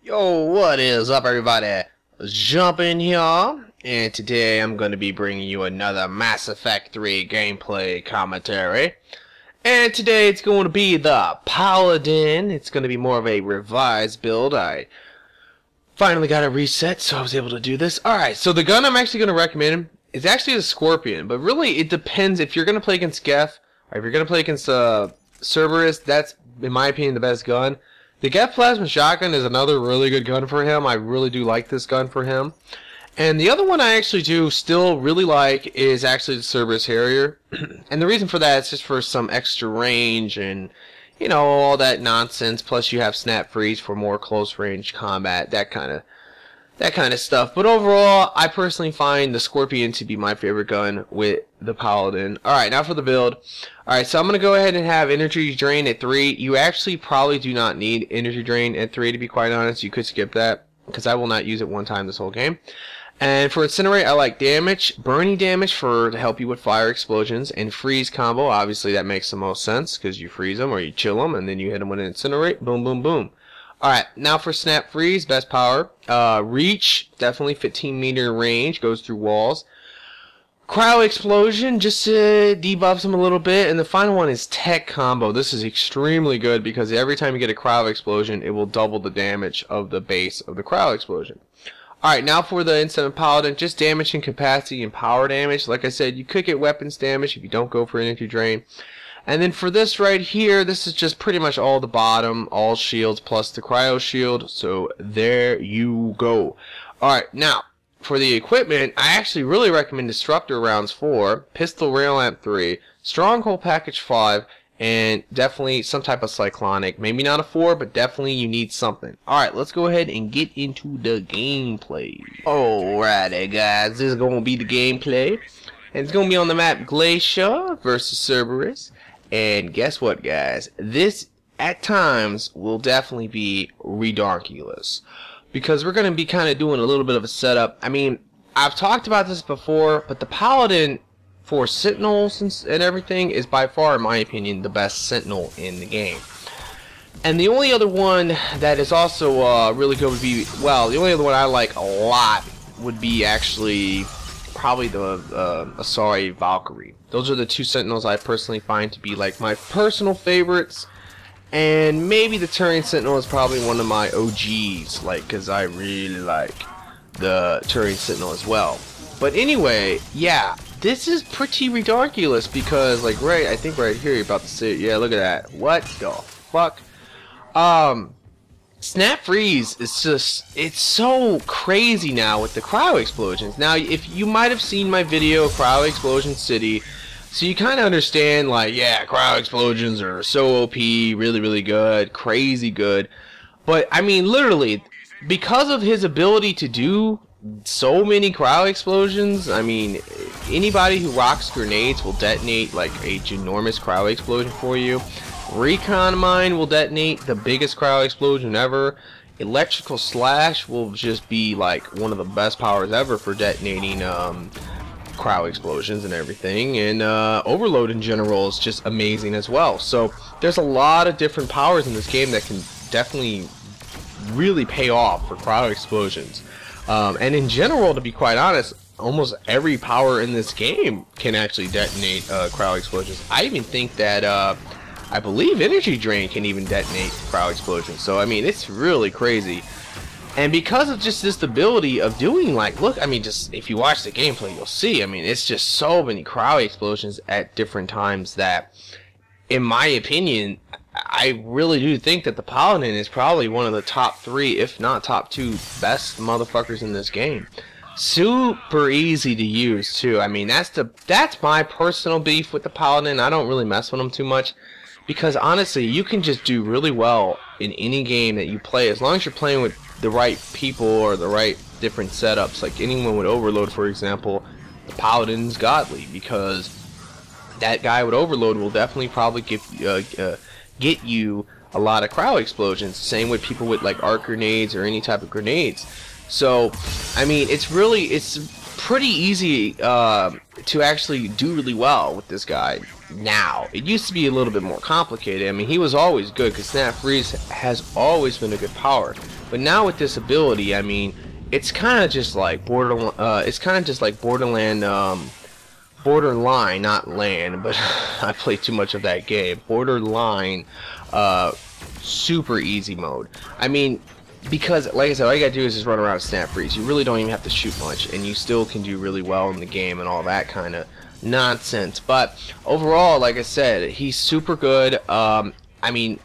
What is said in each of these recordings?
Yo, what is up, everybody? Jump in here, and today I'm going to be bringing you another Mass Effect 3 gameplay commentary. And today it's going to be the Paladin. It's going to be more of a revised build. I finally got a reset, so I was able to do this. Alright, so the gun I'm actually going to recommend is actually the Scorpion, but really it depends if you're going to play against Geth, or if you're going to play against Cerberus. That's, in my opinion, the best gun. The Geth Plasma Shotgun is another really good gun for him. I really do like this gun for him. And the other one I actually do still really like is actually the Cerberus Harrier. And the reason for that is just for some extra range and, you know, all that nonsense. Plus you have Snap Freeze for more close range combat, that kind of stuff. But overall, I personally find the Scorpion to be my favorite gun with the Paladin. Alright, now for the build. Alright, so I'm going to go ahead and have Energy Drain at 3. You actually probably do not need Energy Drain at 3, to be quite honest. You could skip that, because I will not use it one time this whole game. And for Incinerate, I like damage. Burning damage to help you with fire explosions. And Freeze combo, obviously that makes the most sense, because you freeze them or you chill them, and then you hit them with an Incinerate. Boom, boom, boom. Alright, now for Snap Freeze, best power. Reach, definitely 15-meter range, goes through walls. Cryo Explosion, just debuffs them a little bit. And the final one is Tech Combo. This is extremely good because every time you get a Cryo Explosion, it will double the damage of the base of the Cryo Explosion. Alright, now for the Instant Paladin, just damage and capacity and power damage. Like I said, you could get weapons damage if you don't go for Energy Drain. And then for this right here, this is just pretty much all the bottom, all shields plus the cryo shield. So there you go. Alright, now for the equipment, I actually really recommend Destructor Rounds 4, Pistol Rail Amp 3, Stronghold Package 5, and definitely some type of Cyclonic. Maybe not a 4, but definitely you need something. Alright, let's go ahead and get into the gameplay. Alrighty guys, this is going to be the gameplay. And it's going to be on the map Glacier versus Cerberus. And guess what, guys? This, at times, will definitely be redonkulous. Because we're going to be kind of doing a little bit of a setup. I mean, I've talked about this before, but the Paladin for Sentinels and everything is by far, in my opinion, the best Sentinel in the game. And the only other one that is also really good would be, well, the only other one I like a lot would be actually probably the Asari Valkyrie. Those are the two Sentinels I personally find to be like my personal favorites. And maybe the Turian Sentinel is probably one of my OGs, like, because I really like the Turian Sentinel as well. But anyway, yeah, this is pretty ridiculous because, like, I think right here you're about to see it. Yeah, look at that. What the fuck? Snap Freeze is just, it's so crazy now with the cryo explosions. Now, if you might have seen my video, Cryo Explosion City, so you kind of understand, like, yeah, cryo explosions are so OP, really, really good, crazy good. But, I mean, literally, because of his ability to do so many cryo explosions, I mean, anybody who rocks grenades will detonate, like, a ginormous cryo explosion for you. Recon Mine will detonate the biggest cryo explosion ever. Electrical Slash will just be, like, one of the best powers ever for detonating, cryo explosions and everything, and Overload in general is just amazing as well. So there's a lot of different powers in this game that can definitely really pay off for cryo explosions, and in general, to be quite honest, almost every power in this game can actually detonate cryo explosions. I even think that I believe Energy Drain can even detonate cryo explosions. So I mean, it's really crazy. And because of just this ability of doing, like, look, I mean, just if you watch the gameplay, you'll see, I mean, it's just so many cryo explosions at different times that, in my opinion, I really do think that the Paladin is probably one of the top 3, if not top 2, best motherfuckers in this game. Super easy to use, too. I mean, that's my personal beef with the Paladin. I don't really mess with him too much. Because, honestly, you can just do really well in any game that you play, as long as you're playing with the right people or the right different setups. Like anyone with Overload, for example, the Paladin's godly, because that guy with Overload will definitely probably get you a lot of cryo explosions. Same with people with like arc grenades or any type of grenades. So I mean, it's pretty easy to actually do really well with this guy now. It used to be a little bit more complicated. I mean, he was always good because Snap Freeze has always been a good power, but now with this ability, I mean, it's kind of just like borderline, borderline, not land, but I play too much of that game. Borderline, super easy mode. I mean, because like I said, all you gotta do is just run around and Snap Freeze. You really don't even have to shoot much, and you still can do really well in the game and all that kind of nonsense. But overall, like I said, he's super good. I mean,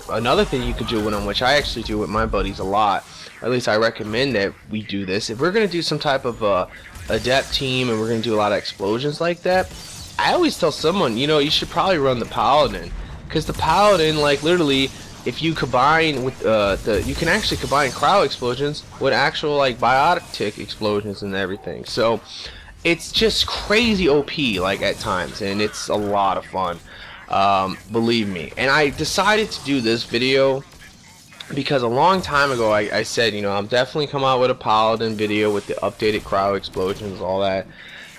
another thing you could do with him, which I actually do with my buddies a lot, or at least I recommend that we do this. If we're gonna do some type of adept team and we're gonna do a lot of explosions like that, I always tell someone, you know, you should probably run the Paladin, because the Paladin, like, literally, if you combine with you can actually combine crowd explosions with actual like biotic explosions and everything. So it's just crazy OP, like, at times, and it's a lot of fun, believe me. And I decided to do this video because a long time ago I said, you know, I'm definitely come out with a Paladin video with the updated crowd explosions, all that,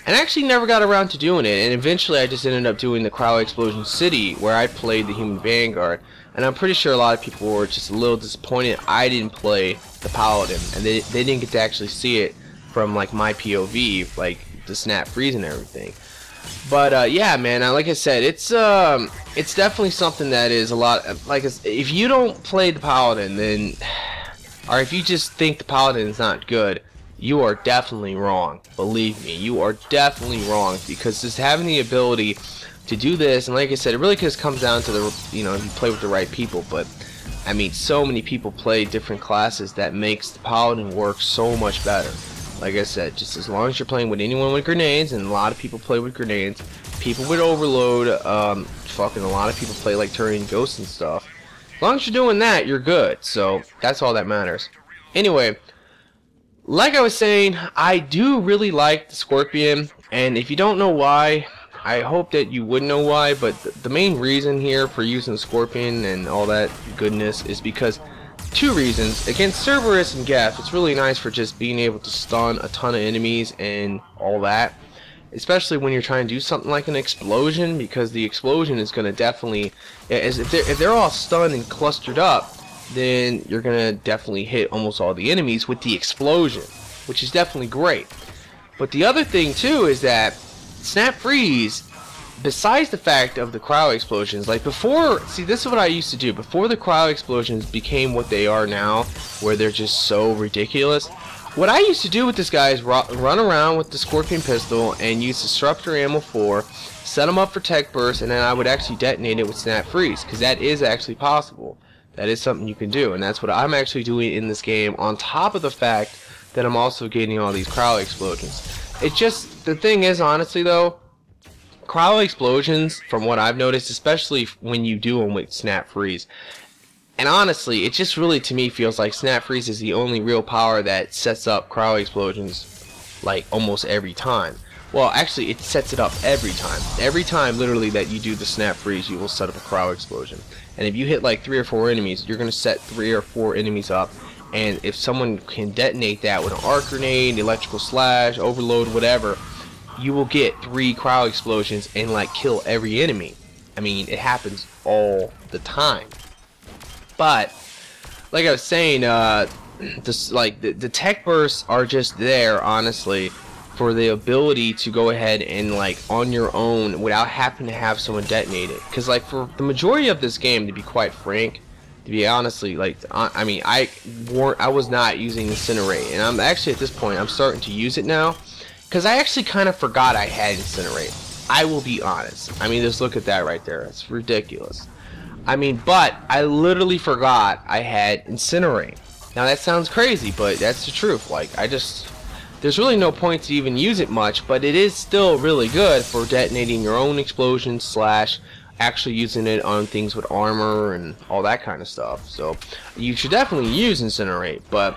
and I actually never got around to doing it. And eventually I just ended up doing the crowd explosion city, where I played the human vanguard. And I'm pretty sure a lot of people were just a little disappointed I didn't play the Paladin, and they didn't get to actually see it from like my POV, like the Snap Freeze and everything. But yeah, man, like I said, it's definitely something that is a lot. Like, if you don't play the Paladin, then, or if you just think the Paladin is not good, you are definitely wrong. Believe me, you are definitely wrong, because just having the ability to do this, and like I said, it really just comes down to the, you know, if you play with the right people. But I mean, so many people play different classes that makes the Paladin work so much better. Like I said, just as long as you're playing with anyone with grenades, and a lot of people play with grenades, people with overload, fucking a lot of people play like Turian Ghosts and stuff. As long as you're doing that, you're good. So that's all that matters. Anyway, like I was saying, I do really like the Scorpion, and if you don't know why, I hope that you would know why. But the main reason here for using Scorpion and all that goodness is because two reasons. Against Cerberus and Geth, it's really nice for just being able to stun a ton of enemies and all that, especially when you're trying to do something like an explosion, because the explosion is going to definitely, if they're all stunned and clustered up, then you're going to definitely hit almost all the enemies with the explosion, which is definitely great. But the other thing too is that Snap Freeze, besides the fact of the crowd explosions, like before, see, this is what I used to do before the crowd explosions became what they are now, where they're just so ridiculous. What I used to do with this guy is run around with the Scorpion pistol and use Disruptor Ammo 4, set them up for Tech Burst, and then I would actually detonate it with Snap Freeze, because that is actually possible. That is something you can do, and that's what I'm actually doing in this game, on top of the fact that I'm also getting all these crowd explosions. It's just, the thing is, honestly though, crowd explosions, from what I've noticed, especially when you do them with Snap Freeze, and honestly, it just really, to me, feels like Snap Freeze is the only real power that sets up crowd explosions, like, almost every time. Well, actually, it sets it up every time. Every time, literally, that you do the Snap Freeze, you will set up a crowd explosion. And if you hit like 3 or 4 enemies, you're going to set 3 or 4 enemies up. And if someone can detonate that with an arc grenade, electrical slash, overload, whatever, you will get 3 crowd explosions and like kill every enemy. I mean, it happens all the time. But like I was saying, the tech bursts are just there, honestly, for the ability to go ahead and, like, on your own without having to have someone detonate it. Because, like, for the majority of this game, to be quite frank, to be honestly, like, I mean, I was not using Incinerate, and I'm actually, at this point, I'm starting to use it now, because I actually kind of forgot I had Incinerate. I will be honest. I mean, just look at that right there. It's ridiculous. I mean, but I literally forgot I had Incinerate. Now, that sounds crazy, but that's the truth. Like, there's really no point to even use it much, but it is still really good for detonating your own explosions slash actually using it on things with armor and all that kind of stuff. So you should definitely use Incinerate, but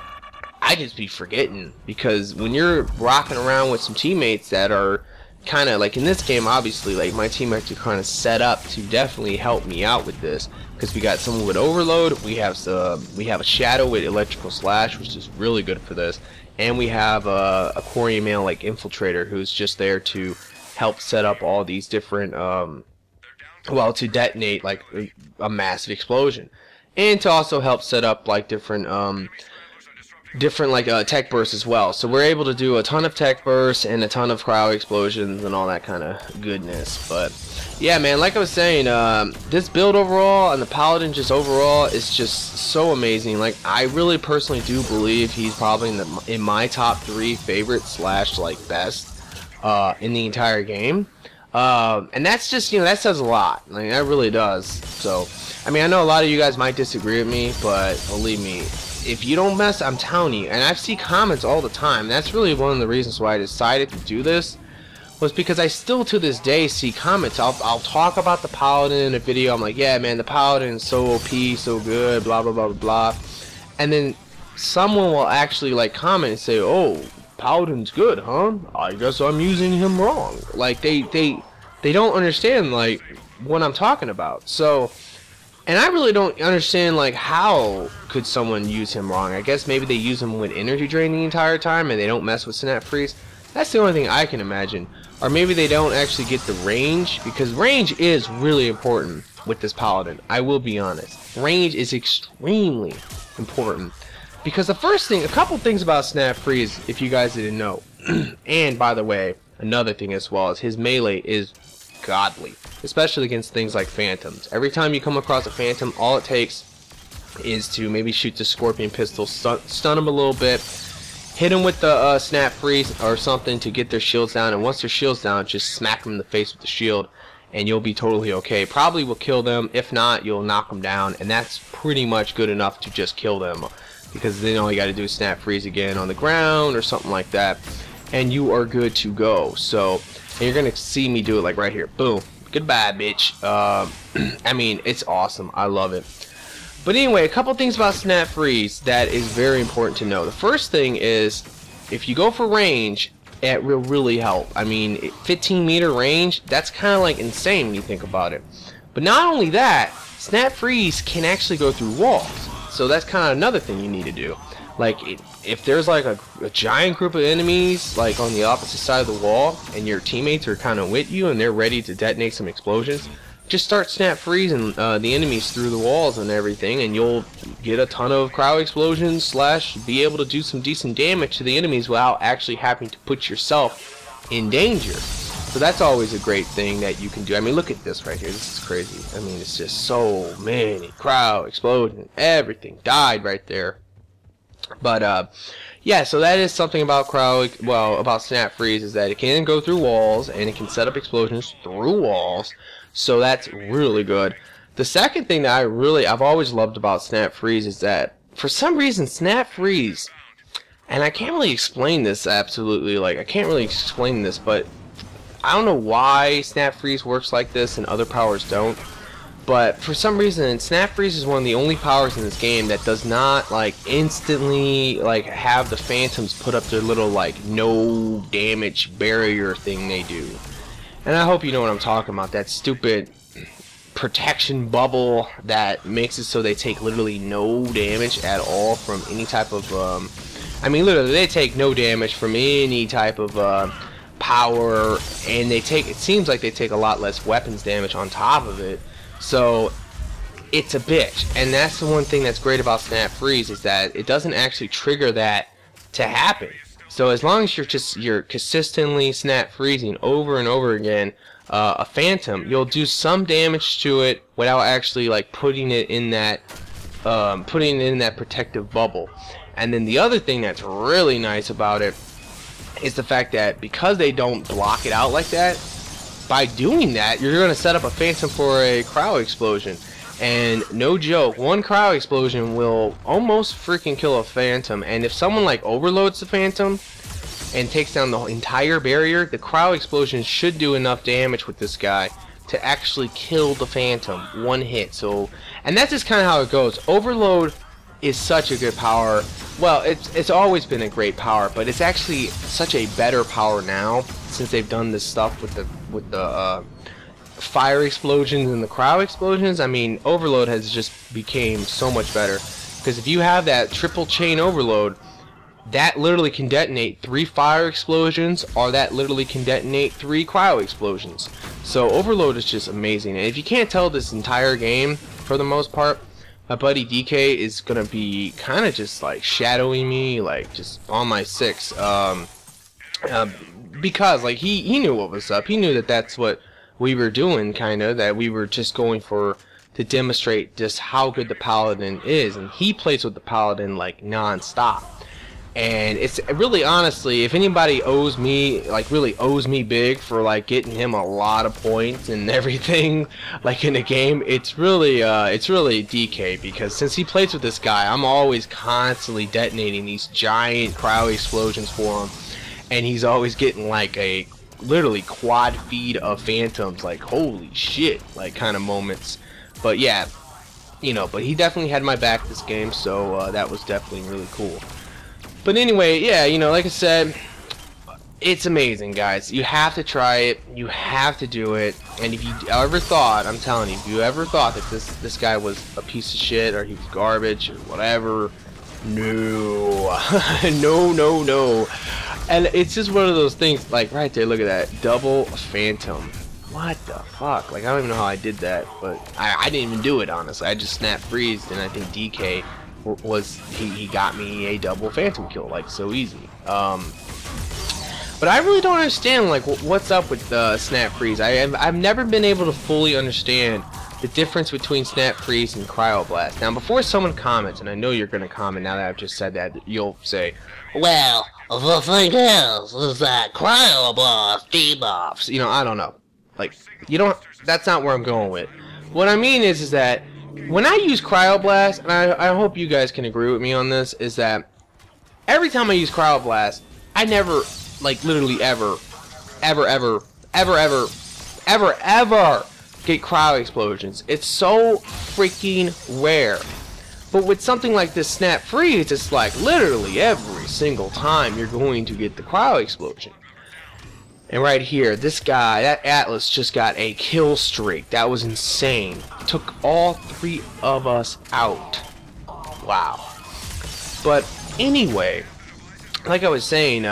I just be forgetting, because when you're rocking around with some teammates that are kind of like in this game, obviously, like my teammates are kind of set up to definitely help me out with this, because we got someone with overload, we have a shadow with electrical slash, which is really good for this, and we have a aquarium male like infiltrator who's just there to help set up all these different well, to detonate like a massive explosion, and to also help set up like different like tech bursts as well. So we're able to do a ton of tech bursts and a ton of cryo explosions and all that kind of goodness. But yeah, man, like I was saying, this build overall and the Paladin just overall is just so amazing. Like, I really personally do believe he's probably in my top 3 favorite slash like best in the entire game. And that's just, you know, that says a lot. Like, that really does. So I mean, I know a lot of you guys might disagree with me, but believe me, if you don't mess, I'm telling you, and I see comments all the time. That's really one of the reasons why I decided to do this, was because I still to this day see comments. I'll talk about the Paladin in a video. I'm like, yeah, man, the Paladin is so OP, so good, blah blah blah blah blah, and then someone will actually like comment and say, oh, Paladin's good, huh? I guess I'm using him wrong. Like they don't understand like what I'm talking about. So. And I really don't understand, like, how could someone use him wrong? I guess maybe they use him with energy drain the entire time and they don't mess with snap freeze. That's the only thing I can imagine. Or maybe they don't actually get the range, because range is really important with this Paladin. I will be honest. Range is extremely important. Because the first thing, a couple things about snap freeze, if you guys didn't know. And by the way, another thing as well is his melee is godly, especially against things like phantoms. Every time you come across a phantom, all it takes is to maybe shoot the scorpion pistol, stun them a little bit, hit them with the snap freeze or something to get their shields down, and once their shields down, just smack them in the face with the shield and you'll be totally okay. Probably will kill them. If not, you'll knock them down, and that's pretty much good enough to just kill them, because then all you gotta do is snap freeze again on the ground or something like that, and you are good to go. So, and you're gonna see me do it like right here. Boom. Goodbye, bitch. I mean, it's awesome. I love it. But anyway, a couple things about snap freeze that is very important to know. The first thing is, if you go for range, it will really help. I mean, 15-meter range, that's kind of like insane when you think about it. But not only that, snap freeze can actually go through walls. So that's kind of another thing you need to do. Like, if there's like a giant group of enemies like on the opposite side of the wall, and your teammates are kind of with you and they're ready to detonate some explosions, just start snap freezing the enemies through the walls and everything, and you'll get a ton of crowd explosions slash be able to do some decent damage to the enemies without actually having to put yourself in danger. So that's always a great thing that you can do. I mean, look at this right here. This is crazy. I mean, it's just so many crowd explosions. Everything died right there. But yeah, so that is something about about snap freeze, is that it can go through walls and it can set up explosions through walls. So that's really good. The second thing that I've always loved about snap freeze is that for some reason snap freeze, and I can't really explain this absolutely, like I can't really explain this, but I don't know why snap freeze works like this and other powers don't. But for some reason, snap freeze is one of the only powers in this game that does not like instantly like have the phantoms put up their little like no damage barrier thing they do. And I hope you know what I'm talking about. That stupid protection bubble that makes it so they take literally no damage at all from any type of I mean, literally they take no damage from any type of power, and it seems like they take a lot less weapons damage on top of it. So it's a bitch, and that's the one thing that's great about snap freeze, is that it doesn't actually trigger that to happen. So as long as you're consistently snap freezing over and over again a phantom, you'll do some damage to it without actually like putting it in that protective bubble. And then the other thing that's really nice about it is the fact that because they don't block it out like that, by doing that, you're going to set up a phantom for a cryo explosion. And no joke, one cryo explosion will almost freaking kill a phantom. And if someone like overloads the phantom and takes down the entire barrier, the cryo explosion should do enough damage with this guy to actually kill the phantom one hit. So, and that's just kind of how it goes. Overload is such a good power. well, it's always been a great power, but it's actually such a better power now since they've done this stuff with the fire explosions and the crowd explosions. I mean, overload has just became so much better, because if you have that triple chain overload, that literally can detonate 3 fire explosions, or that literally can detonate 3 cryo explosions. So overload is just amazing. And if you can't tell, this entire game, for the most part, my buddy DK is gonna be kind of just like shadowing me, like just on my 6, because like he knew what was up. He knew that that's what we were doing, kind of, that we were just going for to demonstrate just how good the Paladin is, and he plays with the Paladin like non-stop. And it's really, honestly, if anybody owes me, like really owes me big for like getting him a lot of points and everything like in the game, it's really DK, because since he plays with this guy, I'm always constantly detonating these giant cryo explosions for him, and he's always getting like a literally quad feed of phantoms, like holy shit, like kind of moments. But yeah, you know, but he definitely had my back this game, so that was definitely really cool. But anyway, yeah, you know, like I said, it's amazing, guys. You have to try it. You have to do it. And if you ever thought, I'm telling you, if you ever thought that this guy was a piece of shit, or he was garbage or whatever, no, no. And it's just one of those things, like right there, look at that, double phantom. What the fuck? Like, I don't even know how I did that, but I didn't even do it, honestly. I just snap freezed, and I think DK he got me a double phantom kill, like, so easy. But I really don't understand, like, what's up with snap freeze. I've never been able to fully understand the difference between snap freeze and cryo blast. Now, before someone comments, and I know you're gonna comment now that I've just said that, you'll say, well, the thing is that cryo blast debuffs. You know, I don't know. Like, you don't. That's not where I'm going with. What I mean is that when I use Cryoblast, and I hope you guys can agree with me on this, is that every time I use Cryoblast, I never, like, literally ever get cryo explosions. It's so freaking rare. But with something like this snap freeze, it's like literally every single time you're going to get the cryo explosion. And right here, this guy, that Atlas, just got a kill streak. That was insane. Took all 3 of us out. Wow. But anyway, like I was saying,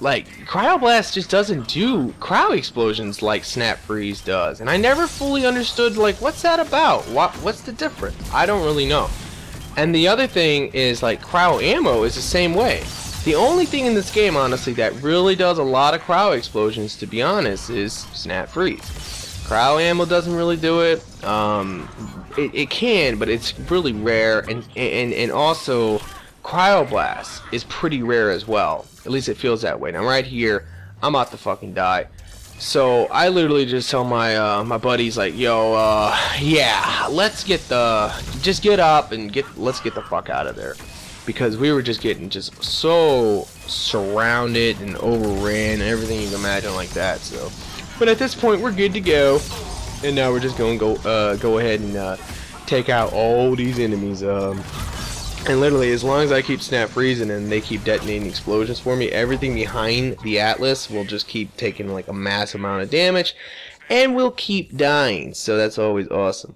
like, Cryoblast just doesn't do cryo explosions like Snap Freeze does. And I never fully understood, like, what's that about? What's the difference? I don't really know. And the other thing is, like, cryo ammo is the same way. The only thing in this game, honestly, that really does a lot of cryo explosions, to be honest, is Snap Freeze. Cryo ammo doesn't really do it. It can, but it's really rare, and also Cryo Blast is pretty rare as well. At least it feels that way. Now right here, I'm about to fucking die. So I literally just tell my my buddies, like, yo, yeah, just get up and let's get the fuck out of there. Because we were just getting just so surrounded and overran and everything you can imagine like that. So, but at this point we're good to go, and now we're just going to go ahead and take out all these enemies. And literally, as long as I keep snap freezing and they keep detonating explosions for me, everything behind the Atlas will just keep taking like a massive amount of damage, and we'll keep dying. So that's always awesome.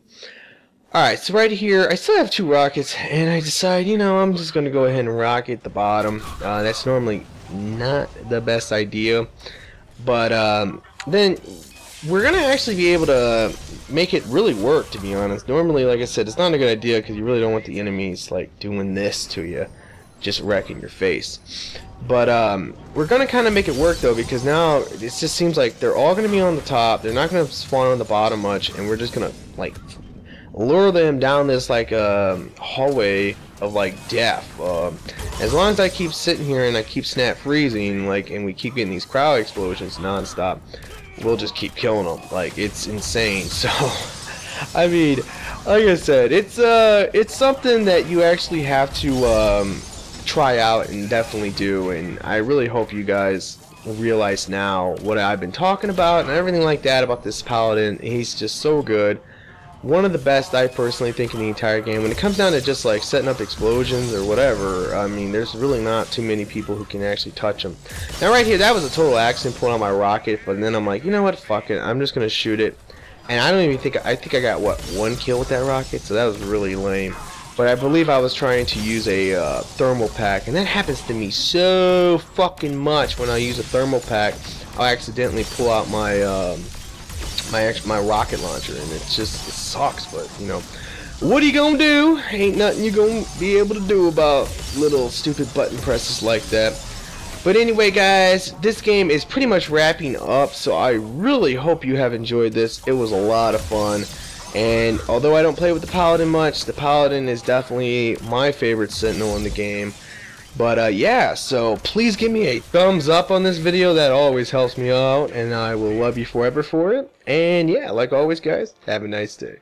Alright, so right here, I still have 2 rockets, and I decide, you know, I'm just going to go ahead and rocket the bottom. That's normally not the best idea, but then we're going to actually be able to make it really work, to be honest. Normally, like I said, it's not a good idea because you really don't want the enemies, like, doing this to you, just wrecking your face. But we're going to kind of make it work, though, because now it just seems like they're all going to be on the top, they're not going to spawn on the bottom much, and we're just going to, like, lure them down this like hallway of like death. As long as I keep sitting here and I keep snap freezing, like, and we keep getting these crowd explosions non-stop, we'll just keep killing them. Like, it's insane. So I mean, like I said, it's something that you actually have to try out and definitely do, and I really hope you guys realize now what I've been talking about and everything like that about this Paladin. He's just so good. one of the best, I personally think, in the entire game. When it comes down to just like setting up explosions or whatever, I mean, there's really not too many people who can actually touch them. Now right here, that was a total accident pulling out my rocket, but then I'm like, you know what, fuck it, I'm just gonna shoot it. And I don't even think, I think I got, what, 1 kill with that rocket, so that was really lame. But I believe I was trying to use a thermal pack, and that happens to me so fucking much when I use a thermal pack. I'll accidentally pull out my my rocket launcher, and it sucks, but you know, what are you gonna do? Ain't nothing you gonna be able to do about little stupid button presses like that. But anyway, guys, this game is pretty much wrapping up, so I really hope you have enjoyed this. It was a lot of fun, and although I don't play with the Paladin much, the Paladin is definitely my favorite Sentinel in the game. But yeah, so please give me a thumbs up on this video. That always helps me out, and I will love you forever for it. And yeah, like always, guys, have a nice day.